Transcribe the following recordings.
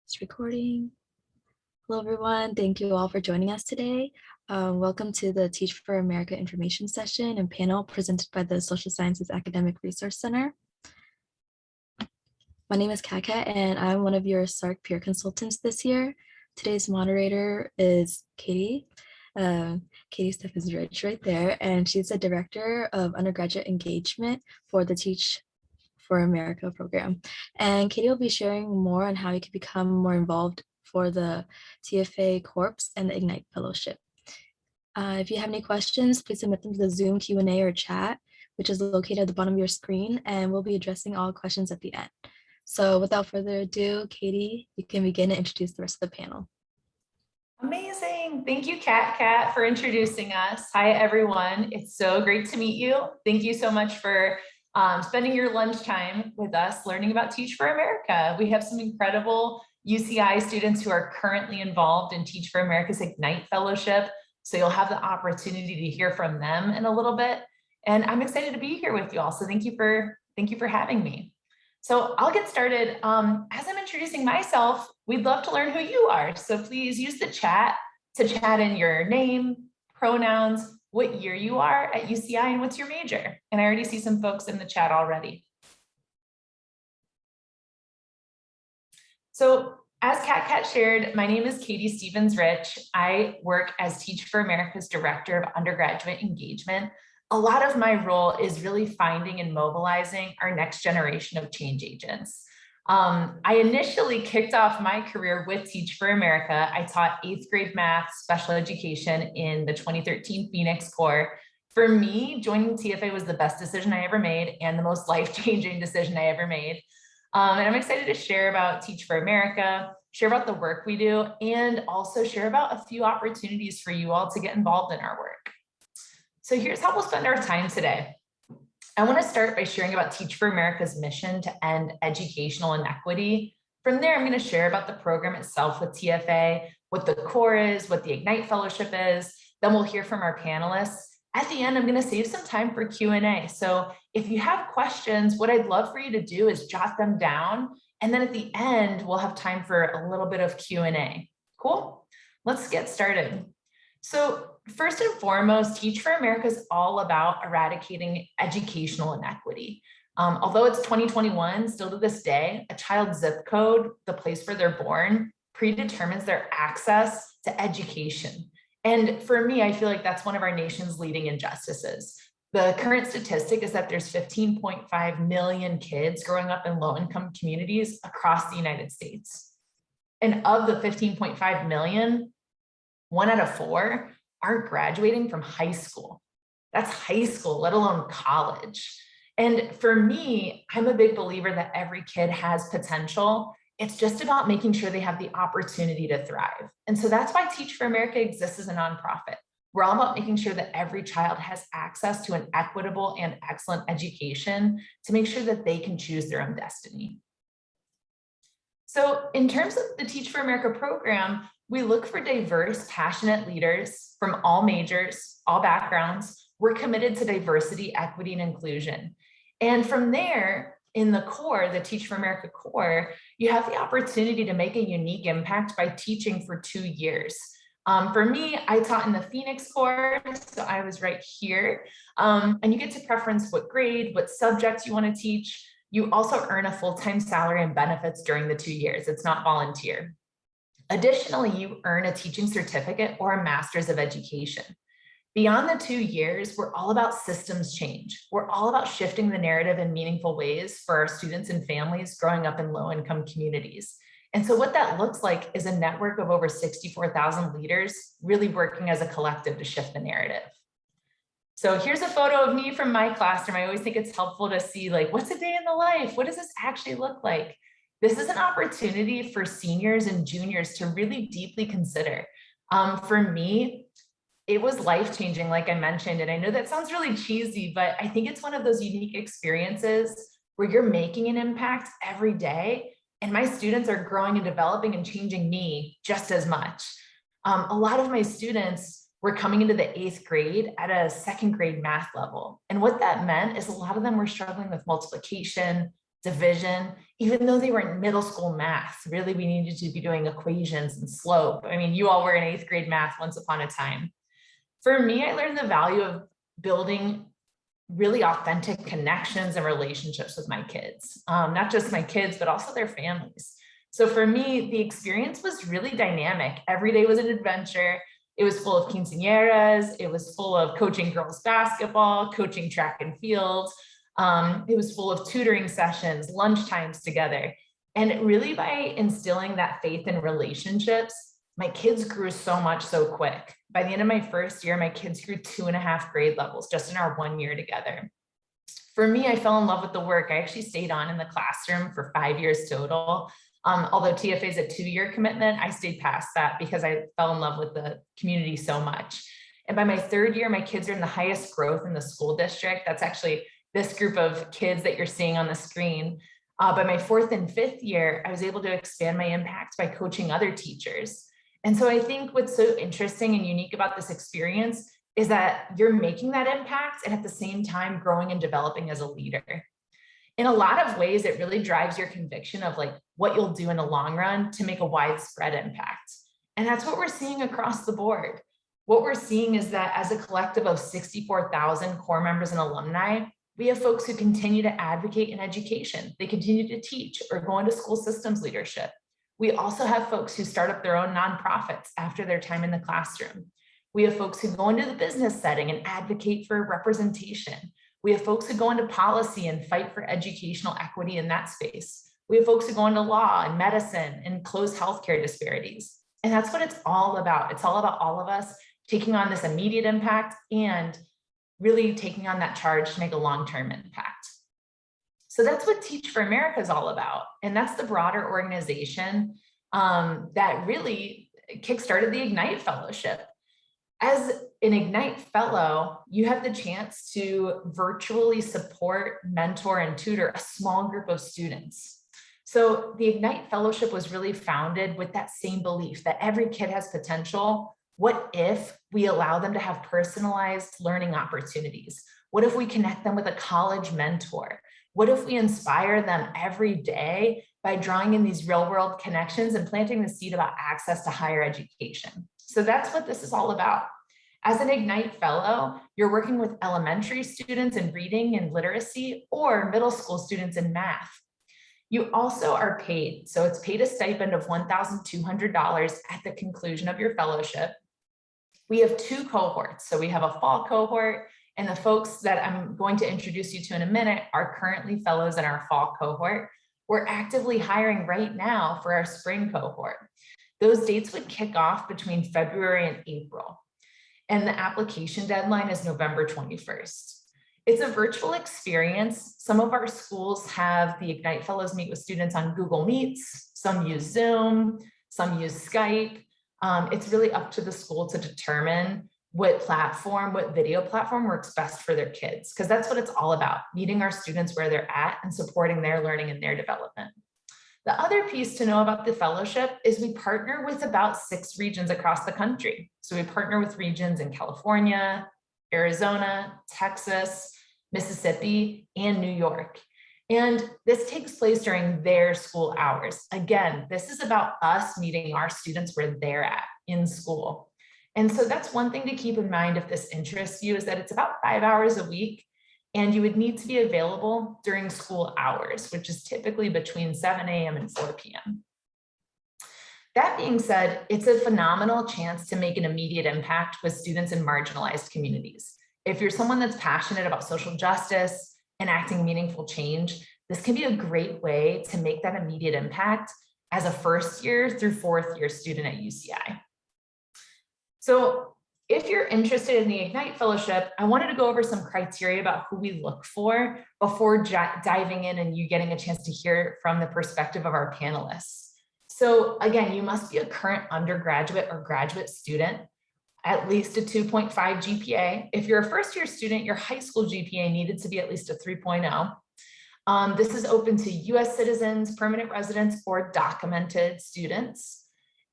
It's recording. Hello, everyone. Thank you all for joining us today. Welcome to the Teach for America information session and panel presented by the Social Sciences Academic Resource Center. My name is Kaka, and I'm one of your SARC peer consultants this year. Today's moderator is Katie. Katie Steffens Ridge right there, and she's the Director of Undergraduate Engagement for the Teach for America program. And Katie will be sharing more on how you can become more involved for the TFA Corps and the IGNITE Fellowship. If you have any questions, please submit them to the Zoom Q&A or chat, which is located at the bottom of your screen, and we'll be addressing all questions at the end. So without further ado, Katie, you can begin and introduce the rest of the panel. Amazing. Thank you, Kat, for introducing us. Hi, everyone. It's so great to meet you. Thank you so much for spending your lunchtime with us learning about Teach for America. We have some incredible UCI students who are currently involved in Teach for America's IGNITE Fellowship. So you'll have the opportunity to hear from them in a little bit. And I'm excited to be here with you all. So thank you for having me. So I'll get started. As I'm introducing myself, we'd love to learn who you are. So please use the chat to chat in your name, pronouns, what year you are at UCI, and what's your major. And I already see some folks in the chat already. So as Kat shared, my name is Katie Steffens Rich. I work as Teach for America's Director of Undergraduate Engagement. A lot of my role is really finding and mobilizing our next generation of change agents. I initially kicked off my career with Teach for America. I taught 8th grade math, special education in the 2013 Phoenix Corps. For me, joining TFA was the best decision I ever made and the most life-changing decision I ever made. And I'm excited to share about Teach for America, share about the work we do, and also share about a few opportunities for you all to get involved in our work. So here's how we'll spend our time today. I want to start by sharing about Teach for America's mission to end educational inequity. From there, I'm going to share about the program itself with TFA, what the core is, what the IGNITE Fellowship is. Then we'll hear from our panelists. At the end, I'm going to save some time for Q&A. So if you have questions, what I'd love for you to do is jot them down. And then at the end, we'll have time for a little bit of Q&A. Cool? Let's get started. So first and foremost, Teach for America is all about eradicating educational inequity. Although it's 2021, still to this day, a child's zip code, the place where they're born, predetermines their access to education. And for me, I feel like that's one of our nation's leading injustices. The current statistic is that there's 15.5 million kids growing up in low-income communities across the United States. And of the 15.5 million, 1 out of 4 aren't graduating from high school. That's high school, let alone college. And for me, I'm a big believer that every kid has potential. It's just about making sure they have the opportunity to thrive. And so that's why Teach for America exists as a nonprofit. We're all about making sure that every child has access to an equitable and excellent education to make sure that they can choose their own destiny. So in terms of the Teach for America program, we look for diverse, passionate leaders from all majors, all backgrounds. We're committed to diversity, equity, and inclusion. And from there, in the core, the Teach for America core, you have the opportunity to make a unique impact by teaching for 2 years. For me, I taught in the Phoenix Corps, so I was right here. And you get to preference what grade, what subjects you want to teach. You also earn a full-time salary and benefits during the 2 years. It's not volunteer. Additionally, you earn a teaching certificate or a master's of education. Beyond the 2 years, we're all about systems change. We're all about shifting the narrative in meaningful ways for our students and families growing up in low-income communities. And so what that looks like is a network of over 64,000 leaders really working as a collective to shift the narrative. So here's a photo of me from my classroom. I always think it's helpful to see, like, what's a day in the life? What does this actually look like? This is an opportunity for seniors and juniors to really deeply consider. For me, it was life-changing, like I mentioned, and I know that sounds really cheesy, but I think it's one of those unique experiences where you're making an impact every day, and my students are growing and developing and changing me just as much. A lot of my students were coming into the 8th grade at a 2nd grade math level, and what that meant is a lot of them were struggling with multiplication, division, even though they were in middle school math. Really, we needed to be doing equations and slope. I mean, you all were in 8th grade math once upon a time. For me, I learned the value of building really authentic connections and relationships with my kids, not just my kids, but also their families. So for me, the experience was really dynamic. Every day was an adventure. It was full of quinceañeras. It was full of coaching girls basketball, coaching track and field. It was full of tutoring sessions, lunch times together. And really by instilling that faith in relationships, my kids grew so much so quick. By the end of my first year, my kids grew 2.5 grade levels just in our 1 year together. For me, I fell in love with the work. I actually stayed on in the classroom for 5 years total. Although TFA is a 2-year commitment, I stayed past that because I fell in love with the community so much. And by my 3rd year, my kids are in the highest growth in the school district. That's actually this group of kids that you're seeing on the screen. By my 4th and 5th year, I was able to expand my impact by coaching other teachers. And so I think what's so interesting and unique about this experience is that you're making that impact and at the same time growing and developing as a leader. In a lot of ways, it really drives your conviction of like what you'll do in the long run to make a widespread impact. And that's what we're seeing across the board. What we're seeing is that as a collective of 64,000 core members and alumni, we have folks who continue to advocate in education. They continue to teach or go into school systems leadership. We also have folks who start up their own nonprofits after their time in the classroom. We have folks who go into the business setting and advocate for representation. We have folks who go into policy and fight for educational equity in that space. We have folks who go into law and medicine and close healthcare disparities. And that's what it's all about. It's all about all of us taking on this immediate impact and really taking on that charge to make a long-term impact. So that's what Teach for America is all about. And that's the broader organization that really kickstarted the IGNITE Fellowship. As an IGNITE Fellow, you have the chance to virtually support, mentor, and tutor a small group of students. So the IGNITE Fellowship was really founded with that same belief that every kid has potential. What if we allow them to have personalized learning opportunities? What if we connect them with a college mentor? What if we inspire them every day by drawing in these real-world connections and planting the seed about access to higher education? So that's what this is all about. As an IGNITE Fellow, you're working with elementary students in reading and literacy or middle school students in math. You also are paid. So it's paid a stipend of $1,200 at the conclusion of your fellowship. We have 2 cohorts. So we have a fall cohort, and the folks that I'm going to introduce you to in a minute are currently fellows in our fall cohort. We're actively hiring right now for our spring cohort. Those dates would kick off between February and April. And the application deadline is November 21st. It's a virtual experience. Some of our schools have the IGNITE Fellows meet with students on Google Meets. Some use Zoom, some use Skype. It's really up to the school to determine what video platform works best for their kids, because that's what it's all about, meeting our students where they're at and supporting their learning and their development. The other piece to know about the fellowship is we partner with about 6 regions across the country. So we partner with regions in California, Arizona, Texas, Mississippi, and New York. And this takes place during their school hours. Again, this is about us meeting our students where they're at in school. And so that's one thing to keep in mind if this interests you, is that it's about 5 hours a week, and you would need to be available during school hours, which is typically between 7 a.m. and 4 p.m. That being said, it's a phenomenal chance to make an immediate impact with students in marginalized communities. If you're someone that's passionate about social justice, enacting meaningful change, this can be a great way to make that immediate impact as a 1st year through 4th year student at UCI. So if you're interested in the IGNITE Fellowship, I wanted to go over some criteria about who we look for before diving in and you getting a chance to hear from the perspective of our panelists. So again, you must be a current undergraduate or graduate student, at least a 2.5 GPA. If you're a 1st year student, your high school GPA needed to be at least a 3.0. This is open to US citizens, permanent residents, or documented students.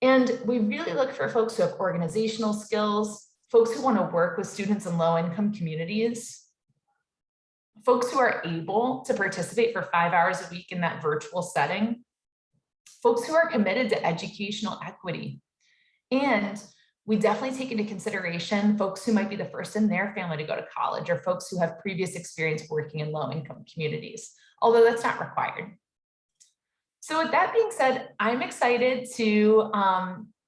And we really look for folks who have organizational skills, folks who want to work with students in low-income communities, folks who are able to participate for 5 hours a week in that virtual setting, folks who are committed to educational equity. And we definitely take into consideration folks who might be the first in their family to go to college, or folks who have previous experience working in low-income communities, although that's not required. So with that being said, I'm excited to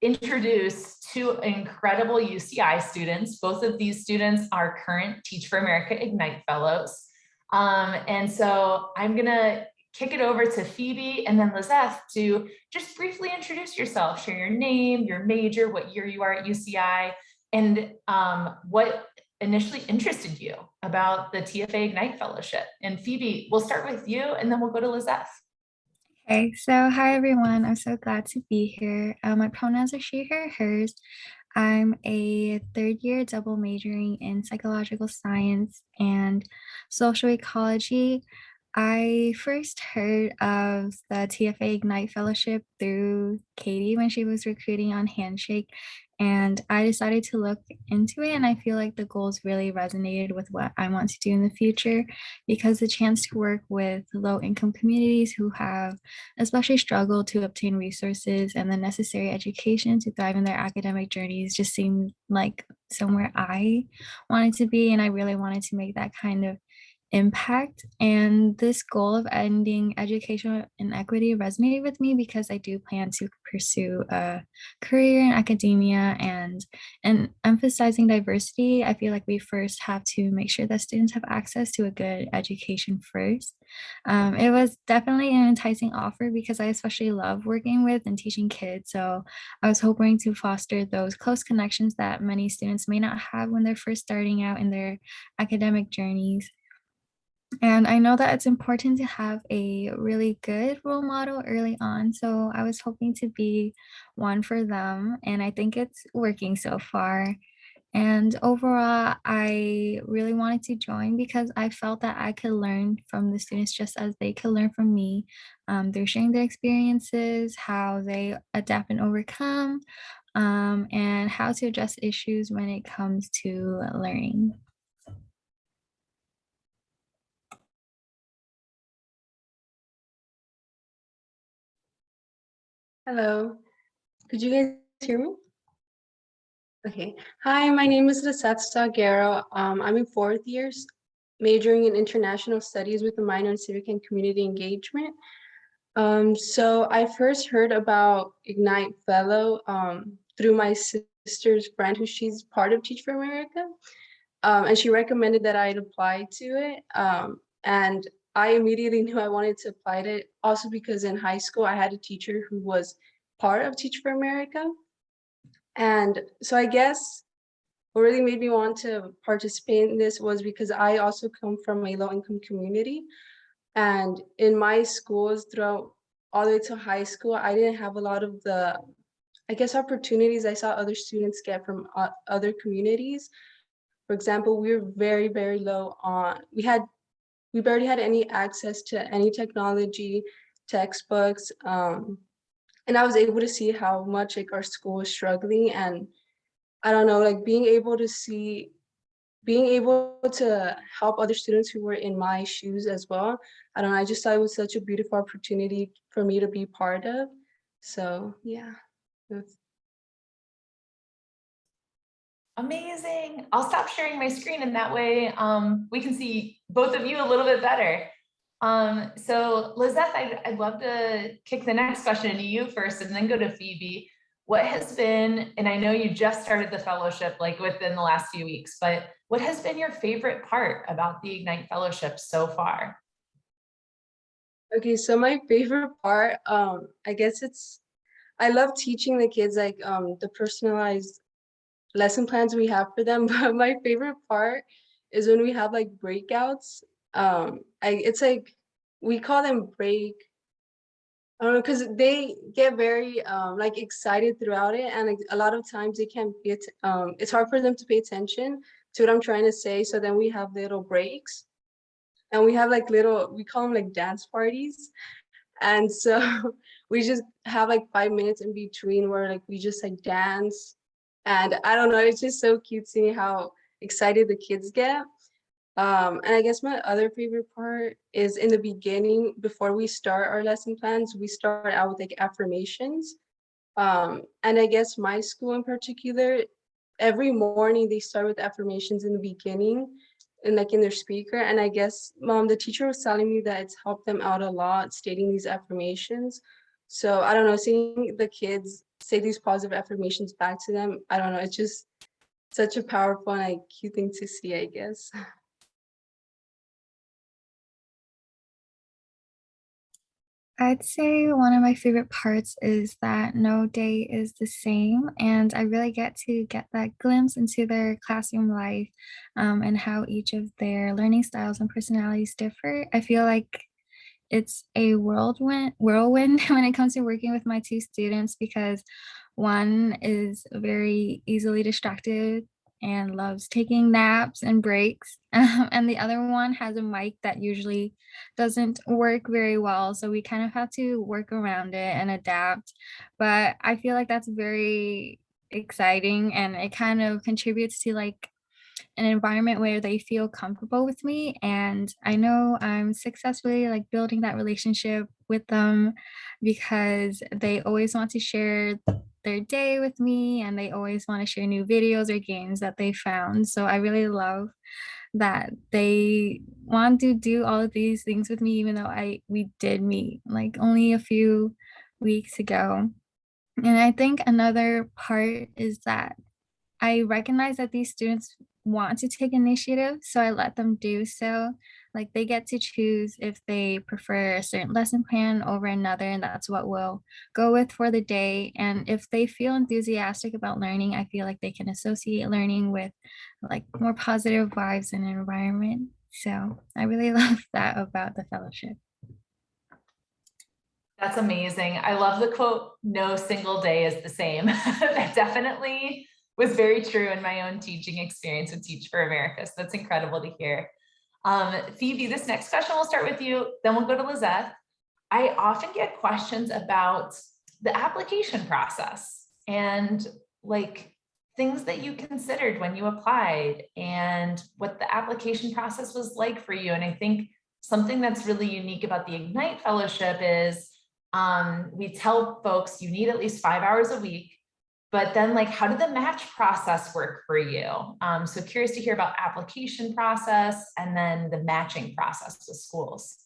introduce two incredible UCI students. Both of these students are current Teach for America Ignite Fellows. And so I'm gonna kick it over to Phoebe and then Lizeth to just briefly introduce yourself, share your name, your major, what year you are at UCI, and what initially interested you about the TFA Ignite Fellowship. And Phoebe, we'll start with you and then we'll go to Lizeth. Okay, so hi everyone. I'm so glad to be here. My pronouns are she, her, hers. I'm a third year double majoring in psychological science and social ecology. I first heard of the TFA Ignite Fellowship through Katie when she was recruiting on Handshake, and I decided to look into it, and I feel like the goals really resonated with what I want to do in the future, because the chance to work with low-income communities who have especially struggled to obtain resources and the necessary education to thrive in their academic journeys just seemed like somewhere I wanted to be, and I really wanted to make that kind of impact. And this goal of ending educational inequity resonated with me because I do plan to pursue a career in academia, and emphasizing diversity. I feel like we first have to make sure that students have access to a good education first. It was definitely an enticing offer because I especially love working with and teaching kids. So I was hoping to foster those close connections that many students may not have when they're first starting out in their academic journeys. And I know that it's important to have a really good role model early on. So I was hoping to be one for them. And I think it's working so far. And overall, I really wanted to join because I felt that I could learn from the students just as they could learn from me. They're sharing their experiences, how they adapt and overcome, and how to address issues when it comes to learning. Hello, could you guys hear me? Okay, hi, my name is Lisette Salguero. I'm in 4th year, majoring in international studies with a minor in civic and community engagement. So I first heard about Ignite Fellow through my sister's friend, who she's part of Teach for America. And she recommended that I'd apply to it. And I immediately knew I wanted to apply to it, also because in high school I had a teacher who was part of Teach for America. And so I guess what really made me want to participate in this was because I also come from a low-income community. And in my schools throughout all the way to high school, I didn't have a lot of the, I guess, opportunities I saw other students get from other communities. For example, we were very, very low on, we barely had any access to any technology, textbooks, and I was able to see how much like our school was struggling. And I don't know, like being able to help other students who were in my shoes as well. I don't know, I just thought it was such a beautiful opportunity for me to be part of. So yeah. Amazing. I'll stop sharing my screen and that way we can see both of you a little bit better. So Lizeth, I'd love to kick the next question to you first and then go to Phoebe. What has been, and I know you just started the fellowship like within the last few weeks, but what has been your favorite part about the Ignite Fellowship so far? Okay, so my favorite part, I guess I love teaching the kids like the personalized lesson plans we have for them. But my favorite part is when we have like breakouts. It's like, we call them break, I don't know, because they get very like excited throughout it, and like, a lot of times they can't get it's hard for them to pay attention to what I'm trying to say. So then we have little breaks, and we have like we call them like dance parties. And so we just have like 5 minutes in between where like we just like dance. And I don't know, it's just so cute seeing how excited the kids get. And I guess my other favorite part is in the beginning, before we start our lesson plans, we start out with like affirmations. And I guess my school in particular, every morning they start with affirmations in the beginning and like in their speaker. And I guess the teacher was telling me that it's helped them out a lot stating these affirmations. So I don't know, seeing the kids say these positive affirmations back to them, I don't know, it's just such a powerful and like cute thing to see, I guess. I'd say one of my favorite parts is that no day is the same, and I really get to get that glimpse into their classroom life, and how each of their learning styles and personalities differ. I feel like it's a whirlwind when it comes to working with my two students because one is very easily distracted and loves taking naps and breaks. And the other one has a mic that usually doesn't work very well. So we kind of have to work around it and adapt. But I feel like that's very exciting and it kind of contributes to like an environment where they feel comfortable with me, and I know I'm successfully like building that relationship with them because they always want to share their day with me and they always want to share new videos or games that they found. So I really love that they want to do all of these things with me even though we did meet like only a few weeks ago. And I think another part is that I recognize that these students want to take initiative, so I let them do so. Like they get to choose if they prefer a certain lesson plan over another, and that's what we'll go with for the day. And if they feel enthusiastic about learning, I feel like they can associate learning with like more positive vibes and environment. So I really love that about the fellowship. That's amazing. I love the quote, no single day is the same. That definitely was very true in my own teaching experience with Teach for America. So that's incredible to hear. Phoebe, this next question will start with you, then we'll go to Lizette. I often get questions about the application process and like things that you considered when you applied and what the application process was like for you. And I think something that's really unique about the Ignite Fellowship is we tell folks you need at least 5 hours a week, but then like, how did the match process work for you? So curious to hear about application process and then the matching process with schools.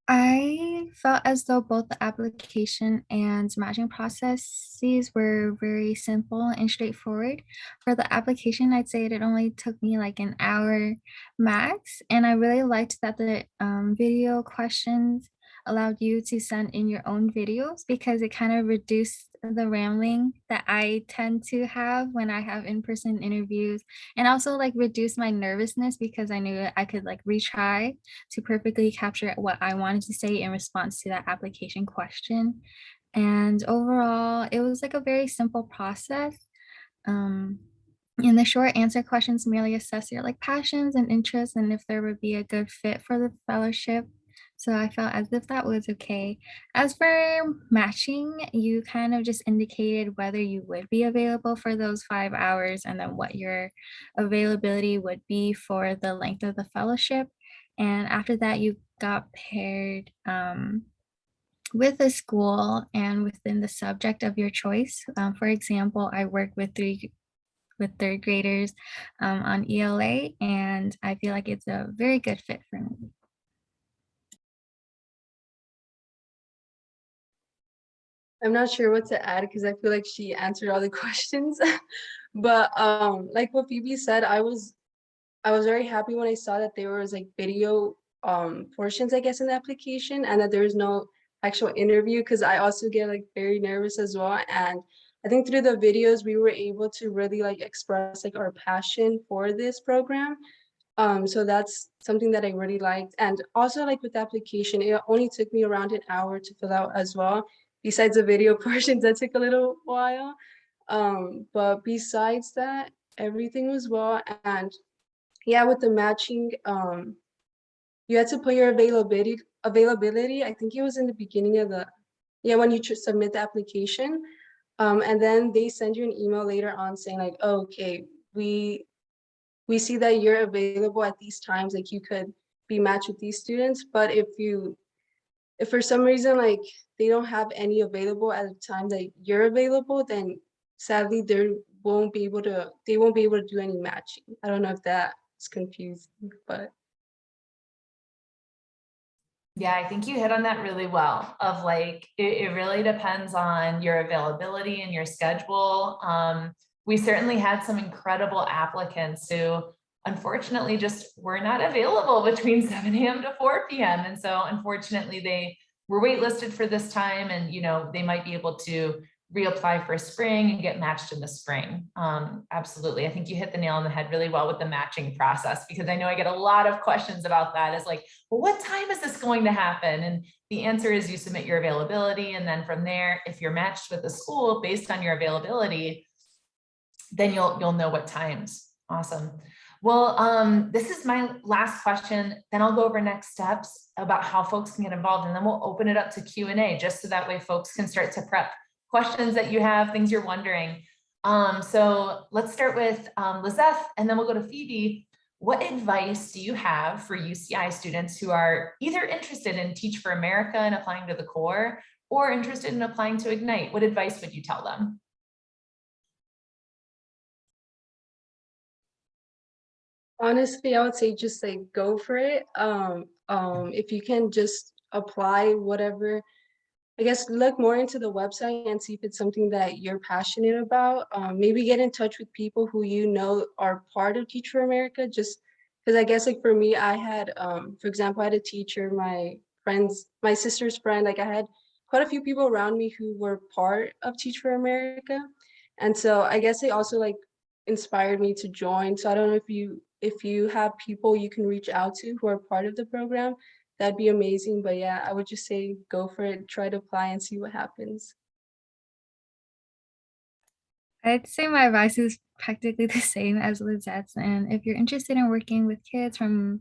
I felt as though both the application and matching processes were very simple and straightforward. For the application, I'd say it only took me like an hour max. And I really liked that the video questions allowed you to send in your own videos because it kind of reduced the rambling that I tend to have when I have in-person interviews, and also like reduce my nervousness because I knew I could like retry to perfectly capture what I wanted to say in response to that application question. And overall, it was like a very simple process. Um, and the short answer questions merely assess your like passions and interests and if there would be a good fit for the fellowship. So I felt as if that was okay. As for matching, you kind of just indicated whether you would be available for those 5 hours and then what your availability would be for the length of the fellowship. And after that, you got paired with a school and within the subject of your choice. For example, I work with third graders on ELA, and I feel like it's a very good fit for me. I'm not sure what to add because I feel like she answered all the questions. But like what Phoebe said, I was very happy when I saw that there was like video portions, I guess, in the application and that there was no actual interview because I also get like very nervous as well. And I think through the videos we were able to really like express like our passion for this program. So that's something that I really liked. And also like with the application, it only took me around an hour to fill out as well. Besides the video portions that took a little while. But besides that, everything was well. And yeah, with the matching, you had to put your availability. I think it was in the beginning of the, yeah, when you submit the application. And then they send you an email later on saying like, oh, okay, we we see that you're available at these times, like you could be matched with these students. But if for some reason like they don't have any available at the time that you're available, then sadly they won't be able to do any matching. I don't know if that's confusing, but Yeah, I think you hit on that really well of like, it really depends on your availability and your schedule. We certainly had some incredible applicants who unfortunately just were not available between 7 a.m. to 4 p.m. And so unfortunately they were waitlisted for this time, and they might be able to reapply for spring and get matched in the spring. Absolutely. I think you hit the nail on the head really well with the matching process, because I know I get a lot of questions about that. It's like, well, what time is this going to happen? And the answer is you submit your availability. And then from there, if you're matched with a school based on your availability, then you'll know what times. Awesome. Well, this is my last question. Then I'll go over next steps about how folks can get involved. And then we'll open it up to Q&A, just so that way folks can start to prep questions that you have, things you're wondering. So let's start with Lizeth, and then we'll go to Phoebe. What advice do you have for UCI students who are either interested in Teach for America and applying to the core, or interested in applying to Ignite? What advice would you tell them? honestly, I would say just like go for it. If you can just apply whatever, I guess look more into the website and see if it's something that you're passionate about. Maybe get in touch with people who are part of Teach for America, just because I guess like for me, I had, for example, I had a teacher, my sister's friend, like I had quite a few people around me who were part of Teach for America. And so I guess they also like inspired me to join. So I don't know if you have people you can reach out to who are part of the program, that'd be amazing. But yeah, I would just say go for it, try to apply and see what happens. I'd say my advice is practically the same as Lizette's. And if you're interested in working with kids from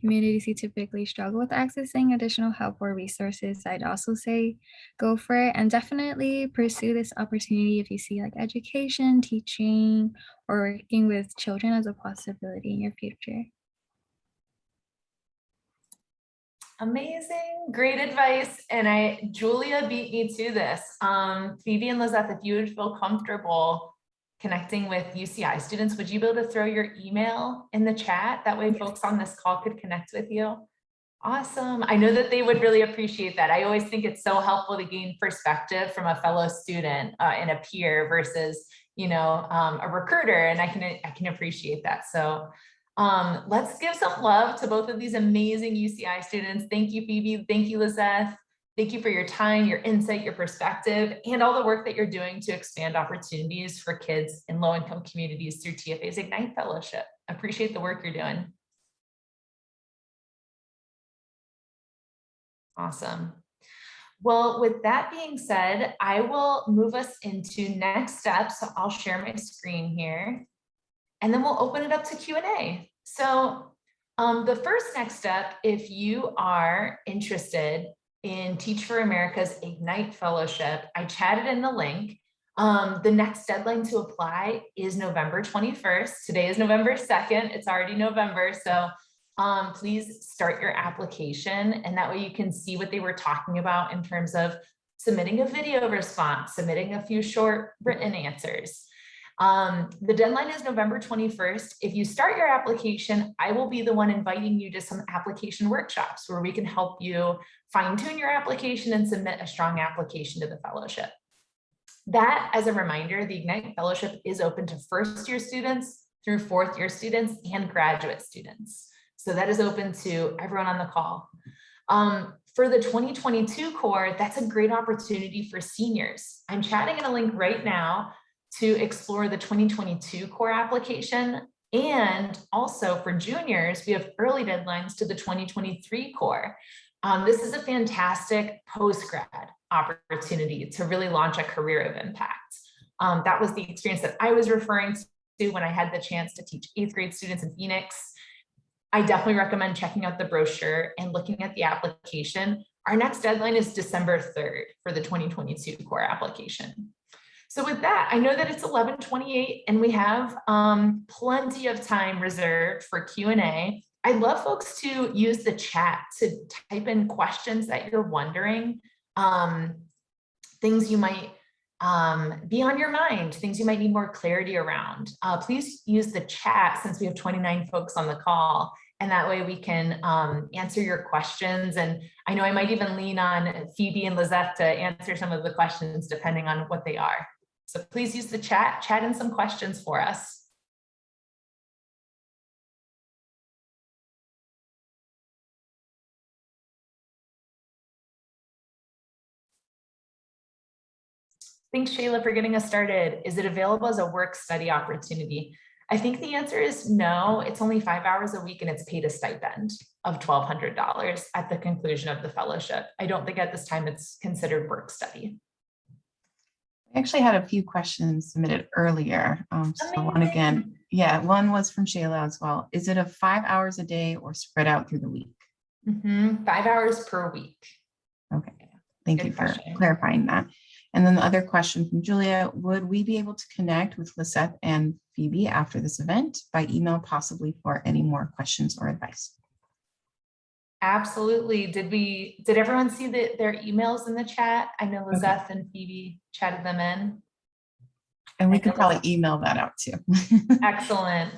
communities who typically struggle with accessing additional help or resources, I'd also say go for it, and definitely pursue this opportunity if you see like education, teaching, or working with children as a possibility in your future. Amazing, great advice. And Julia beat me to this. Phoebe and Lizeth, if you would feel comfortable connecting with UCI students, would you be able to throw your email in the chat? That way folks on this call could connect with you. Awesome. I know that they would really appreciate that. I always think it's so helpful to gain perspective from a fellow student and a peer versus, a recruiter. And I can appreciate that. So let's give some love to both of these amazing UCI students. Thank you, Phoebe. Thank you, Lizeth. Thank you for your time, your insight, your perspective, and all the work that you're doing to expand opportunities for kids in low-income communities through TFA'S IGNITE Fellowship. Appreciate the work you're doing. Awesome. Well, with that being said, I will move us into next steps. So I'll share my screen here, and then we'll open it up to Q&A. So the first next step, if you are interested in Teach for America's IGNITE Fellowship, I chatted in the link. The next deadline to apply is November 21st. Today is November 2nd. It's already November. So please start your application, and that way you can see what they were talking about in terms of submitting a video response, submitting a few short written answers. The deadline is November 21st. If you start your application, I will be the one inviting you to some application workshops where we can help you fine-tune your application and submit a strong application to the fellowship. That, as a reminder, the IGNITE Fellowship is open to first-year students through fourth-year students and graduate students. So that is open to everyone on the call. For the 2022 core, that's a great opportunity for seniors. I'm chatting in a link right now to explore the 2022 core application. And also for juniors, we have early deadlines to the 2023 core. This is a fantastic post-grad opportunity to really launch a career of impact. That was the experience that I was referring to when I had the chance to teach 8th grade students in Phoenix. I definitely recommend checking out the brochure and looking at the application. Our next deadline is December 3rd for the 2022 core application. So with that, I know that it's 11:28 and we have plenty of time reserved for Q&A. I'd love folks to use the chat to type in questions that you're wondering, things you might be on your mind, things you might need more clarity around. Please use the chat since we have 29 folks on the call. And that way we can answer your questions. And I know I might even lean on Phoebe and Lizette to answer some of the questions depending on what they are. So please use the chat in some questions for us. Thanks, Shayla, for getting us started. Is it available as a work study opportunity? I think the answer is no. It's only 5 hours a week and it's paid a stipend of $1,200 at the conclusion of the fellowship. I don't think at this time it's considered work study. I actually had a few questions submitted earlier. So one again, yeah, one was from Shayla as well. Is it 5 hours a day or spread out through the week? 5 hours per week. Okay, thank you for question. clarifying that. And then the other question from Julia, would we be able to connect with Lisette and Phoebe after this event by email, possibly for any more questions or advice? Absolutely. Did everyone see their emails in the chat? I know Lizette and Phoebe chatted them in. And we could probably email that out too. Excellent.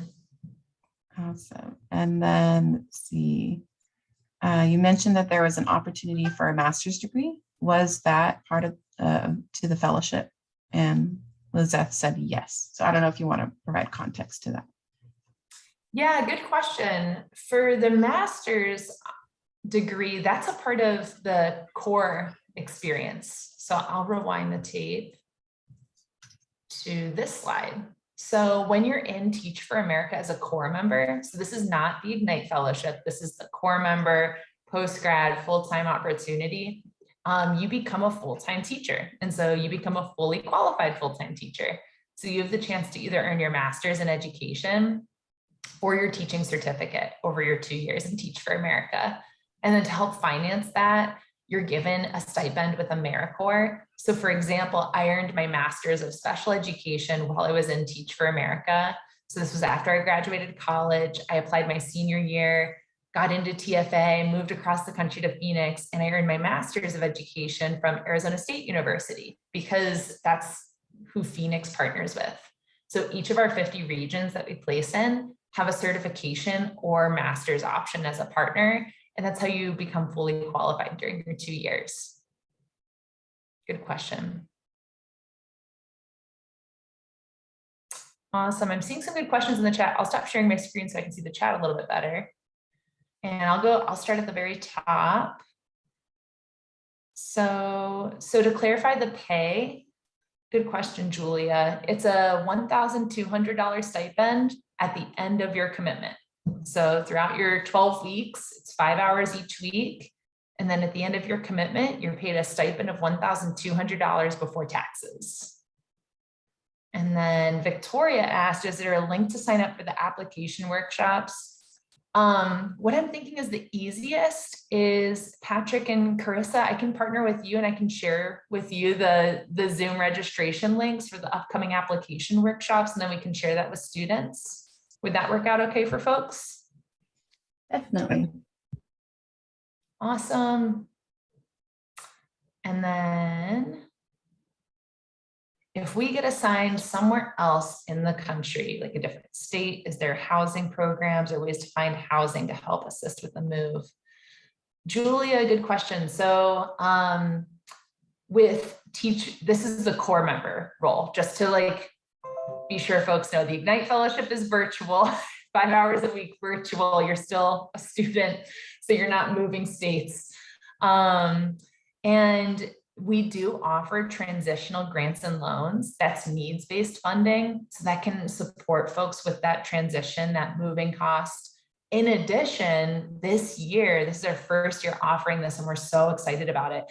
Awesome. And then let's see, you mentioned that there was an opportunity for a master's degree. Was that part of to the fellowship? And Lizette said yes. So I don't know if you want to provide context to that. Yeah, good question. For the master's degree, that's a part of the core experience. So I'll rewind the tape to this slide. So when you're in Teach for America as a core member, so this is not the IGNITE Fellowship, this is the core member, post-grad, full-time opportunity, you become a full-time teacher. And so you become a fully qualified full-time teacher. So you have the chance to either earn your master's in education or your teaching certificate over your 2 years in Teach for America. And then to help finance that, you're given a stipend with AmeriCorps. So for example, I earned my master's of special education while I was in Teach for America. So this was after I graduated college. I applied my senior year, got into TFA, moved across the country to Phoenix, and I earned my master's of education from Arizona State University because that's who Phoenix partners with. So each of our 50 regions that we place in have a certification or master's option as a partner. And that's how you become fully qualified during your 2 years. Good question. Awesome. I'm seeing some good questions in the chat. I'll stop sharing my screen so I can see the chat a little bit better. And I'll start at the very top. So to clarify the pay, good question, Julia. It's a $1,200 stipend at the end of your commitment. So throughout your 12 weeks, it's 5 hours each week. And then at the end of your commitment, you're paid a stipend of $1,200 before taxes. And then Victoria asked, is there a link to sign up for the application workshops? What I'm thinking is the easiest is Patrick and Carissa, I can partner with you and I can share with you the Zoom registration links for the upcoming application workshops, and then we can share that with students. Would that work out okay for folks? Definitely. Awesome. And then if we get assigned somewhere else in the country, like a different state, is there housing programs or ways to find housing to help assist with the move? Julia, good question. So with Teach, this is the core member role, just to be sure folks know the IGNITE Fellowship is virtual, 5 hours a week virtual, you're still a student, so you're not moving states. And we do offer transitional grants and loans. That's needs-based funding. So that can support folks with that transition, that moving cost. In addition, this year, this is our first year offering this, and we're so excited about it.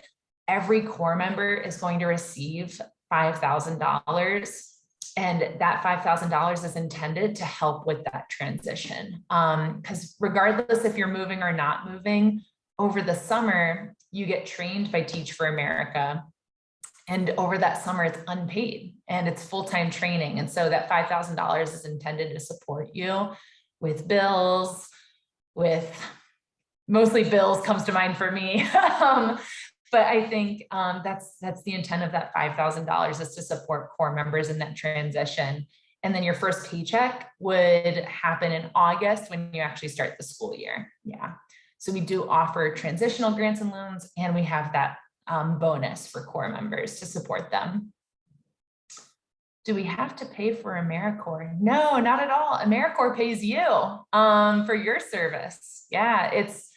Every core member is going to receive $5,000. And that $5,000 is intended to help with that transition. Because regardless if you're moving or not moving, over the summer, you get trained by Teach for America. And over that summer, it's unpaid and it's full-time training. And so that $5,000 is intended to support you with bills, with mostly bills comes to mind for me. But I think that's the intent of that $5,000 is to support core members in that transition. And then your first paycheck would happen in August when you actually start the school year. Yeah. So we do offer transitional grants and loans, and we have that bonus for core members to support them. Do we have to pay for AmeriCorps? No, not at all. AmeriCorps pays you for your service. Yeah, it's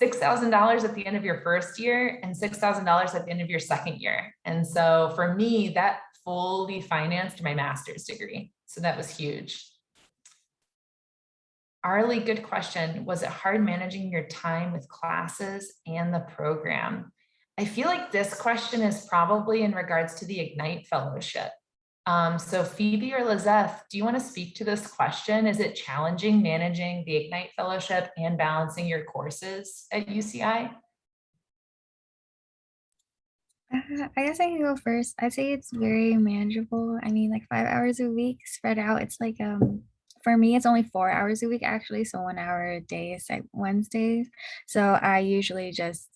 $6,000 at the end of your first year and $6,000 at the end of your second year. And so for me, that fully financed my master's degree. So that was huge. Arlie, good question. Was it hard managing your time with classes and the program? I feel like this question is probably in regards to the IGNITE Fellowship. So Phoebe or Lizeth, do you want to speak to this question? Is it challenging managing the IGNITE Fellowship and balancing your courses at UCI? I guess I can go first. I'd say it's very manageable. I mean, like 5 hours a week spread out. It's like for me, it's only 4 hours a week actually. So 1 hour a day is like Wednesdays. So I usually just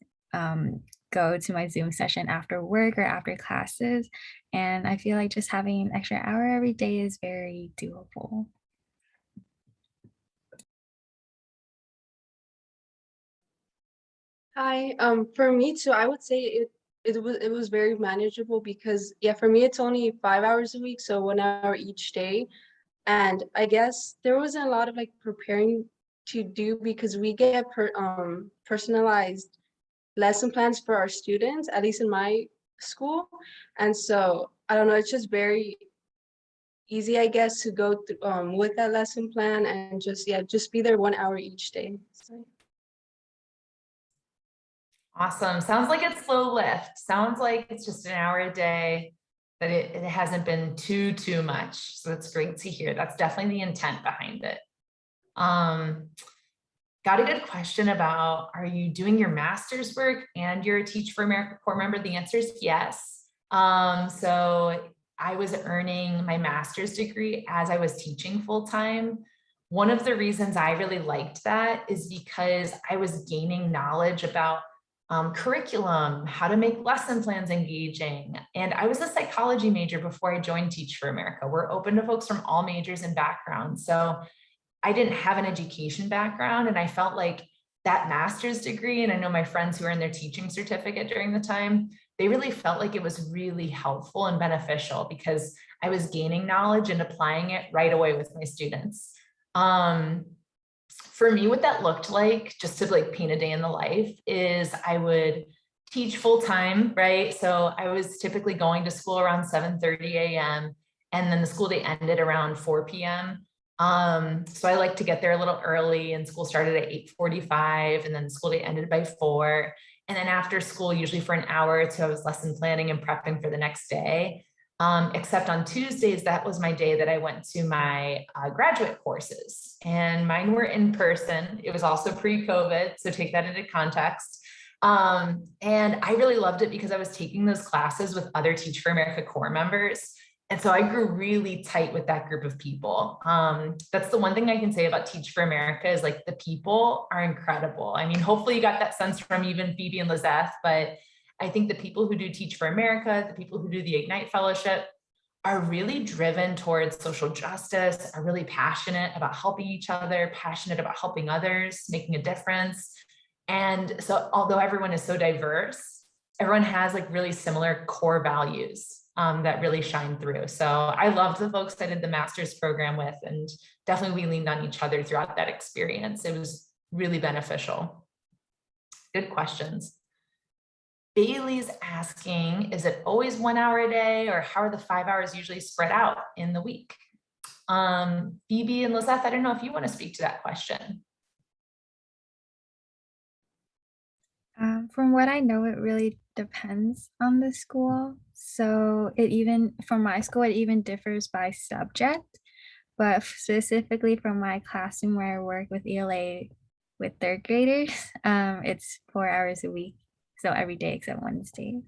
go to my Zoom session after work or after classes. And I feel like just having an extra hour every day is very doable. Hi, for me too, I would say it was very manageable because yeah, for me it's only 5 hours a week, so 1 hour each day. And I guess there wasn't a lot of like preparing to do because we get personalized lesson plans for our students, at least in my school. And so I don't know, it's just very easy, I guess, to go through with that lesson plan and just just be there 1 hour each day. So. Awesome. Sounds like it's slow lift. Sounds like it's just an hour a day, but it hasn't been too much. So that's great to hear. That's definitely the intent behind it. Got a good question about, are you doing your master's work and you're a Teach for America core member? The answer is yes. So I was earning my master's degree as I was teaching full time. One of the reasons I really liked that is because I was gaining knowledge about curriculum, how to make lesson plans engaging. And I was a psychology major before I joined Teach for America. We're open to folks from all majors and backgrounds. So I didn't have an education background, and I felt like that master's degree, and I know my friends who earned their teaching certificate during the time, they really felt like it was really helpful and beneficial because I was gaining knowledge and applying it right away with my students. For me, what that looked like, just to like paint a day in the life, is I would teach full time, right? So I was typically going to school around 7:30 a.m. and then the school day ended around 4 p.m. So I like to get there a little early, and school started at 8:45, and then the school day ended by 4. And then after school, usually for an hour or two, I was lesson planning and prepping for the next day. Except on Tuesdays, that was my day that I went to my graduate courses, and mine were in person. It was also pre-COVID, so take that into context. And I really loved it because I was taking those classes with other Teach for America core members. And so I grew really tight with that group of people. That's the one thing I can say about Teach for America is like the people are incredible. I mean, hopefully you got that sense from even Phoebe and Lizeth, but I think the people who do Teach for America, the people who do the IGNITE Fellowship are really driven towards social justice, are really passionate about helping each other, passionate about helping others, making a difference. And so although everyone is so diverse, everyone has like really similar core values that really shine through. So I loved the folks I did the master's program with, and definitely we leaned on each other throughout that experience. It was really beneficial. Good questions. Bailey's asking, is it always 1 hour a day, or how are the 5 hours usually spread out in the week? Phoebe and Lizeth, I don't know if you want to speak to that question. From what I know, it really depends on the school. So it even, from my school, it even differs by subject. But specifically from my classroom where I work with ELA with third graders, it's 4 hours a week. So every day except Wednesday.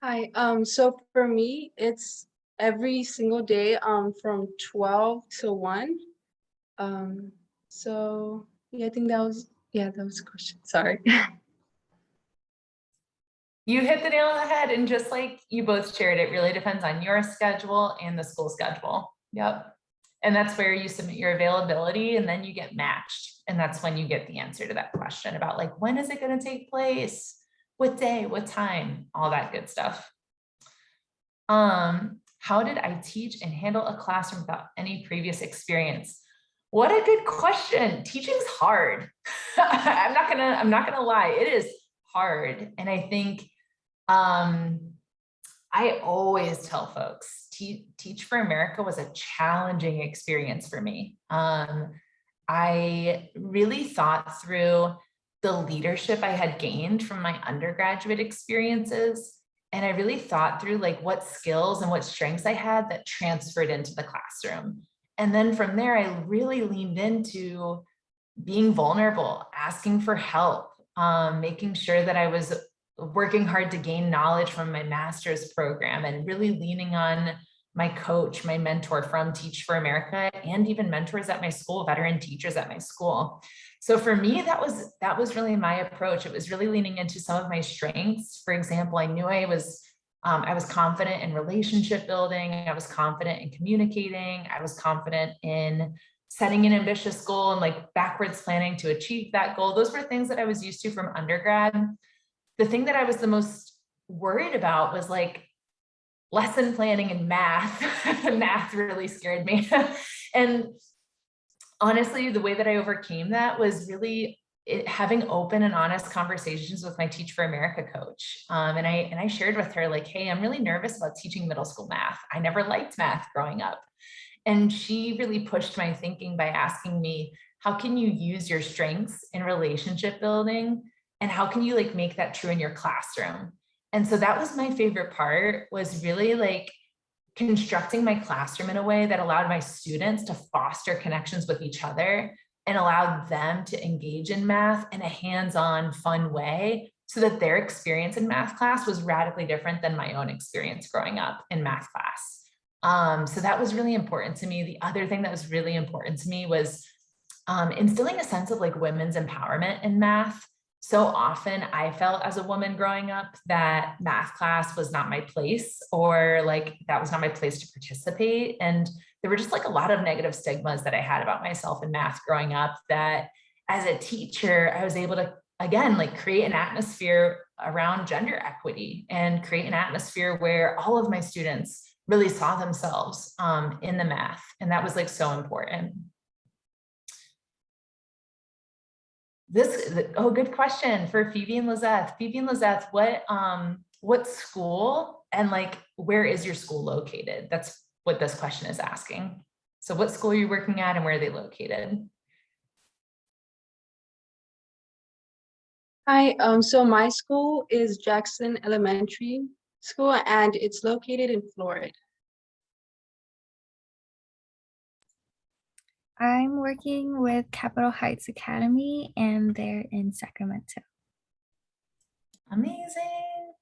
Hi, so for me, it's every single day, from 12 to 1. So yeah, I think that was the question. Sorry. You hit the nail on the head, and just like you both shared, it really depends on your schedule and the school schedule. Yep. And that's where you submit your availability and then you get matched. And that's when you get the answer to that question about like, when is it going to take place? What day, what time, all that good stuff. How did I teach and handle a classroom without any previous experience? What a good question. Teaching's hard. I'm not gonna lie, it is hard. And I think I always tell folks, Teach for America was a challenging experience for me. I really thought through the leadership I had gained from my undergraduate experiences. And I really thought through like what skills and what strengths I had that transferred into the classroom. And then from there, I really leaned into being vulnerable, asking for help, making sure that I was working hard to gain knowledge from my master's program and really leaning on my coach, my mentor from Teach for America, and even mentors at my school, veteran teachers at my school. So for me, that was really my approach. It was really leaning into some of my strengths. For example, I knew I was confident in relationship building. I was confident in communicating. I was confident in setting an ambitious goal and like backwards planning to achieve that goal. Those were things that I was used to from undergrad. The thing that I was the most worried about was like lesson planning and math. Math really scared me. And honestly, the way that I overcame that was really having open and honest conversations with my Teach for America coach. And I shared with her like, hey, I'm really nervous about teaching middle school math. I never liked math growing up. And she really pushed my thinking by asking me, how can you use your strengths in relationship building? And how can you like make that true in your classroom? And so that was my favorite part, was really like constructing my classroom in a way that allowed my students to foster connections with each other and allowed them to engage in math in a hands-on, fun way, so that their experience in math class was radically different than my own experience growing up in math class. So that was really important to me. The other thing that was really important to me was instilling a sense of like women's empowerment in math. So often I felt as a woman growing up that math class was not my place, or like that was not my place to participate. And there were just like a lot of negative stigmas that I had about myself in math growing up, that as a teacher, I was able to, again, like create an atmosphere around gender equity and create an atmosphere where all of my students really saw themselves in the math. And that was like so important. Good question for Phoebe and Lizeth. Phoebe and Lizeth, what school and like, where is your school located? That's what this question is asking. So what school are you working at and where are they located? Hi, so my school is Jackson Elementary School, and it's located in Florida. I'm working with Capitol Heights Academy, and they're in Sacramento. Amazing.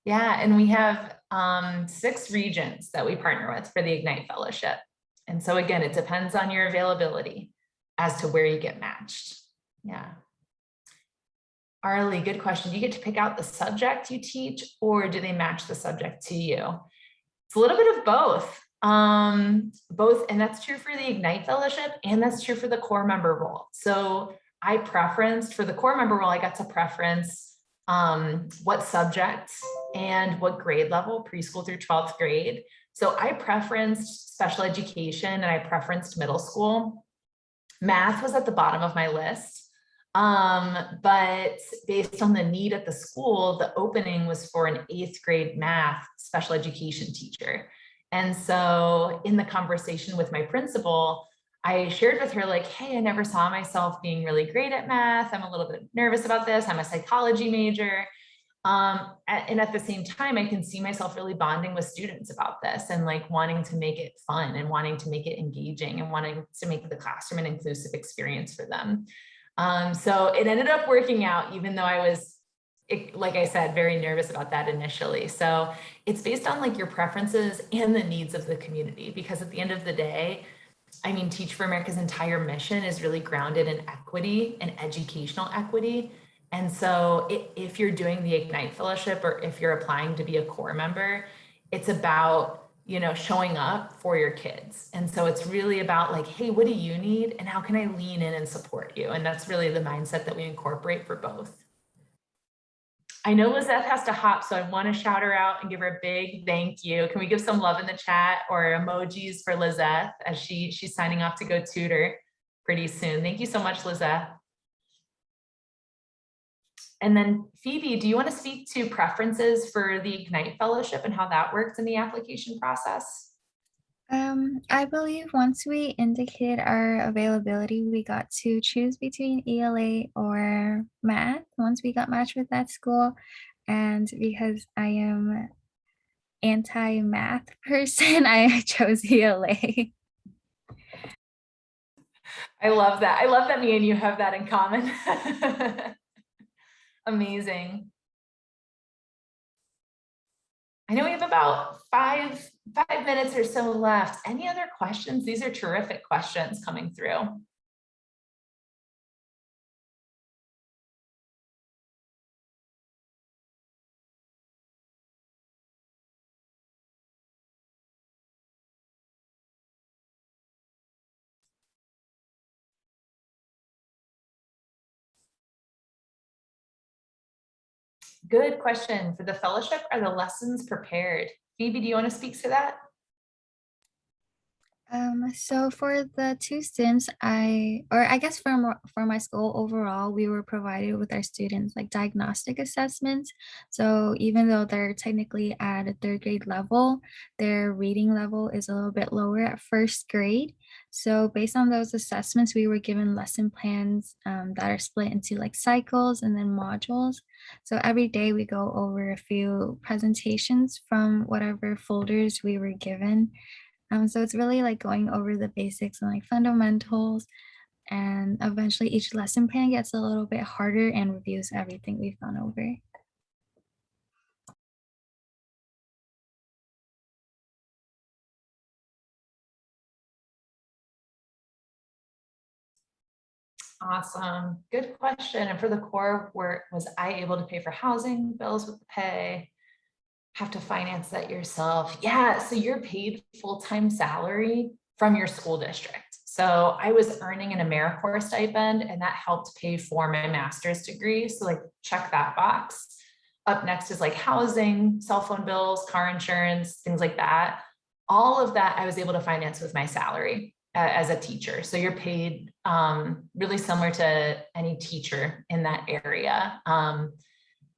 Yeah, and we have 6 regions that we partner with for the IGNITE Fellowship. And so again, it depends on your availability as to where you get matched. Yeah. Arlie, good question. Do you get to pick out the subject you teach, or do they match the subject to you? It's a little bit of both. Both, and that's true for the IGNITE Fellowship, and that's true for the core member role. So I preferenced for the core member role, I got to preference what subjects and what grade level, preschool through 12th grade. So I preferenced special education and I preferenced middle school. Math was at the bottom of my list. But based on the need at the school, the opening was for an 8th grade math special education teacher. And so in the conversation with my principal, I shared with her like, hey, I never saw myself being really great at math. I'm a little bit nervous about this. I'm a psychology major. And at the same time, I can see myself really bonding with students about this and like wanting to make it fun and wanting to make it engaging and wanting to make the classroom an inclusive experience for them. So it ended up working out, even though like I said, very nervous about that initially. So it's based on like your preferences and the needs of the community, because at the end of the day, I mean, Teach for America's entire mission is really grounded in equity and educational equity. And so if you're doing the Ignite Fellowship or if you're applying to be a core member, it's about, you know, showing up for your kids. And so it's really about like, hey, what do you need? And how can I lean in and support you? And that's really the mindset that we incorporate for both. I know Lizette has to hop, so I want to shout her out and give her a big thank you. Can we give some love in the chat or emojis for Lizette as she's signing off to go tutor pretty soon. Thank you so much, Lizette. And then Phoebe, do you want to speak to preferences for the Ignite Fellowship and how that works in the application process? I believe once we indicated our availability, we got to choose between ELA or math once we got matched with that school. And because I am anti-math person, I chose ELA. I love that. I love that me and you have that in common. Amazing. I know we have about five minutes or so left. Any other questions? These are terrific questions coming through. Good question. For the fellowship, are the lessons prepared? Phoebe, do you want to speak to that? So for the two stints, I guess for my school overall, we were provided with our students like diagnostic assessments. So even though they're technically at a third grade level, their reading level is a little bit lower at first grade. So based on those assessments, we were given lesson plans that are split into like cycles and then modules. So every day we go over a few presentations from whatever folders we were given. So it's really like going over the basics and like fundamentals, and eventually each lesson plan gets a little bit harder and reviews everything we've gone over. Awesome. Good question. And for the core, was I able to pay for housing, bills with the pay? Have to finance that yourself? Yeah, so you're paid full-time salary from your school district. So I was earning an AmeriCorps stipend and that helped pay for my master's degree. So like check that box. Up next is like housing, cell phone bills, car insurance, things like that. All of that I was able to finance with my salary as a teacher. So you're paid really similar to any teacher in that area.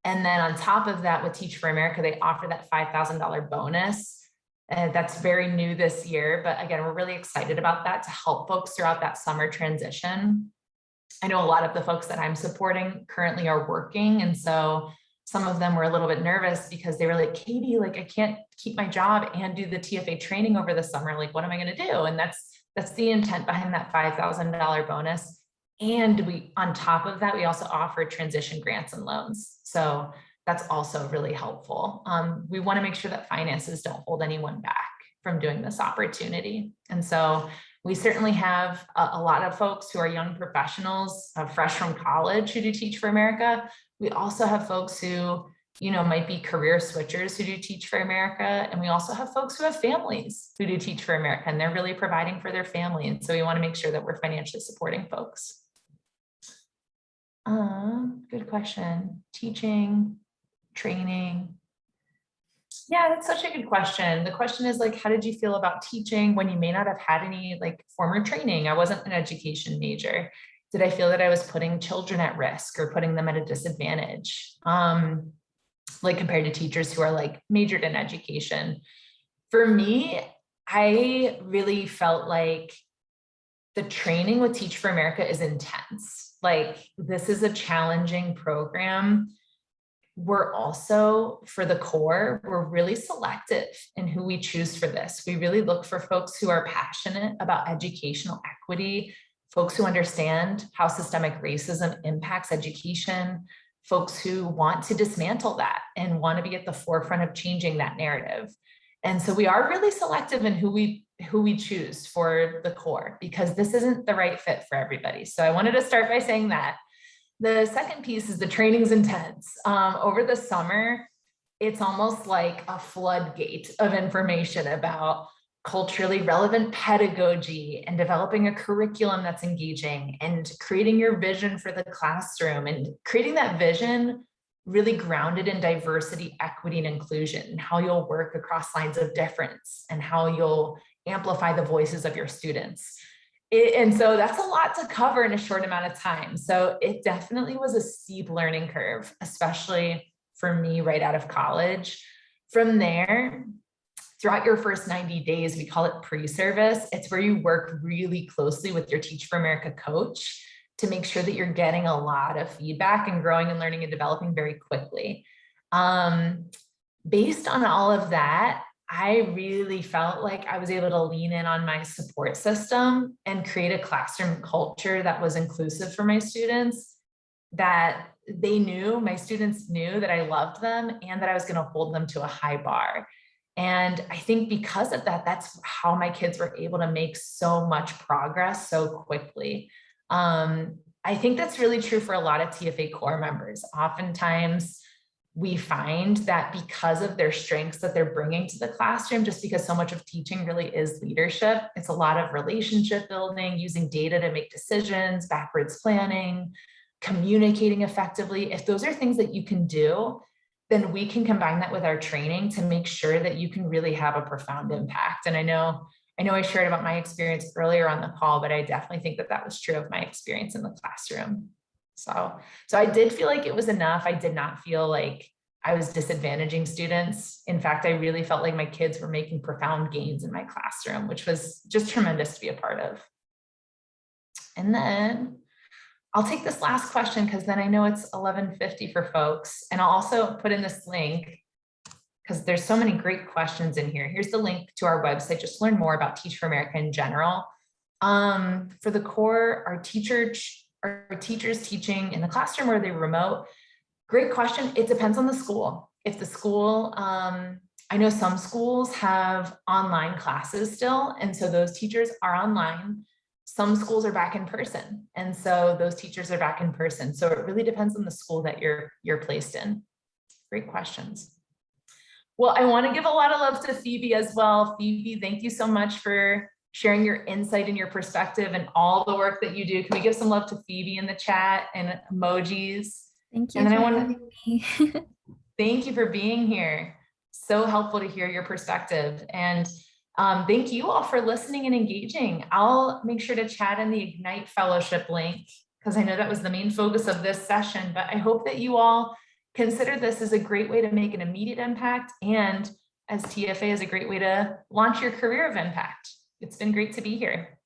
And then on top of that, with Teach for America, they offer that $5,000 bonus. That's very new this year, but again, we're really excited about that to help folks throughout that summer transition. I know a lot of the folks that I'm supporting currently are working. And so some of them were a little bit nervous because they were like, Katie, like I can't keep my job and do the TFA training over the summer. Like, what am I going to do? And that's the intent behind that $5,000 bonus. And we, on top of that, we also offer transition grants and loans. So that's also really helpful. We want to make sure that finances don't hold anyone back from doing this opportunity. And so we certainly have a lot of folks who are young professionals, fresh from college, who do Teach for America. We also have folks who, you know, might be career switchers who do Teach for America. And we also have folks who have families who do Teach for America, and they're really providing for their family. And so we want to make sure that we're financially supporting folks. Good question. Teaching, training. Yeah, that's such a good question. The question is like, how did you feel about teaching when you may not have had any like former training? I wasn't an education major. Did I feel that I was putting children at risk or putting them at a disadvantage? Like compared to teachers who are like majored in education. For me, I really felt like the training with Teach for America is intense. Like this is a challenging program. We're also, for the core, we're really selective in who we choose for this. We really look for folks who are passionate about educational equity, folks who understand how systemic racism impacts education, folks who want to dismantle that and want to be at the forefront of changing that narrative. And so we are really selective in who we choose for the core, because this isn't the right fit for everybody. So I wanted to start by saying that. The second piece is the training's intense. Over the summer, it's almost like a floodgate of information about culturally relevant pedagogy and developing a curriculum that's engaging and creating your vision for the classroom, and creating that vision really grounded in diversity, equity, and inclusion, and how you'll work across lines of difference and how you'll amplify the voices of your students. And so that's a lot to cover in a short amount of time. So it definitely was a steep learning curve, especially for me right out of college. From there, throughout your first 90 days, we call it pre-service. It's where you work really closely with your Teach for America coach to make sure that you're getting a lot of feedback and growing and learning and developing very quickly. Based on all of that, I really felt like I was able to lean in on my support system and create a classroom culture that was inclusive for my students, that my students knew that I loved them and that I was going to hold them to a high bar. And I think because of that, that's how my kids were able to make so much progress so quickly. I think that's really true for a lot of TFA core members. Oftentimes we find that because of their strengths that they're bringing to the classroom, just because so much of teaching really is leadership, it's a lot of relationship building, using data to make decisions, backwards planning, communicating effectively. If those are things that you can do, then we can combine that with our training to make sure that you can really have a profound impact. And I know I shared about my experience earlier on the call, but I definitely think that that was true of my experience in the classroom. So I did feel like it was enough. I did not feel like I was disadvantaging students. In fact, I really felt like my kids were making profound gains in my classroom, which was just tremendous to be a part of. And then I'll take this last question because then I know it's 11:50 for folks. And I'll also put in this link because there's so many great questions in here. Here's the link to our website, just to learn more about Teach for America in general. For the core, are teachers teaching in the classroom or are they remote? Great question. It depends on the school. If the school, I know some schools have online classes still, and so those teachers are online. Some schools are back in person, and so those teachers are back in person. So it really depends on the school that you're placed in. Great questions. Well, I want to give a lot of love to Phoebe as well. Phoebe, thank you so much for sharing your insight and your perspective and all the work that you do. Can we give some love to Phoebe in the chat and emojis? Thank you and then for I want having me. Thank you for being here. So helpful to hear your perspective. And thank you all for listening and engaging. I'll make sure to chat in the Ignite Fellowship link because I know that was the main focus of this session, but I hope that you all consider this as a great way to make an immediate impact, and as TFA is a great way to launch your career of impact. It's been great to be here.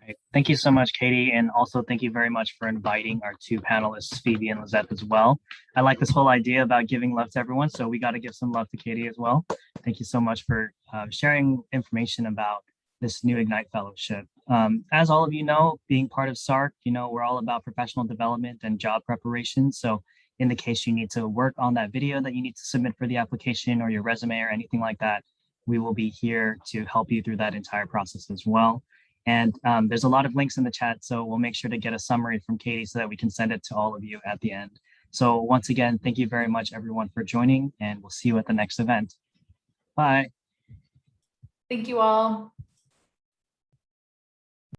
Right. Thank you so much, Katie. And also thank you very much for inviting our two panelists, Phoebe and Lizette, as well. I like this whole idea about giving love to everyone. So we got to give some love to Katie as well. Thank you so much for sharing information about this new Ignite Fellowship. As all of you know, being part of SARC, we're all about professional development and job preparation. So in the case you need to work on that video that you need to submit for the application or your resume or anything like that, we will be here to help you through that entire process as well. And there's a lot of links in the chat, so we'll make sure to get a summary from Katie so that we can send it to all of you at the end. So once again, thank you very much, everyone, for joining, and we'll see you at the next event. Bye. Thank you all.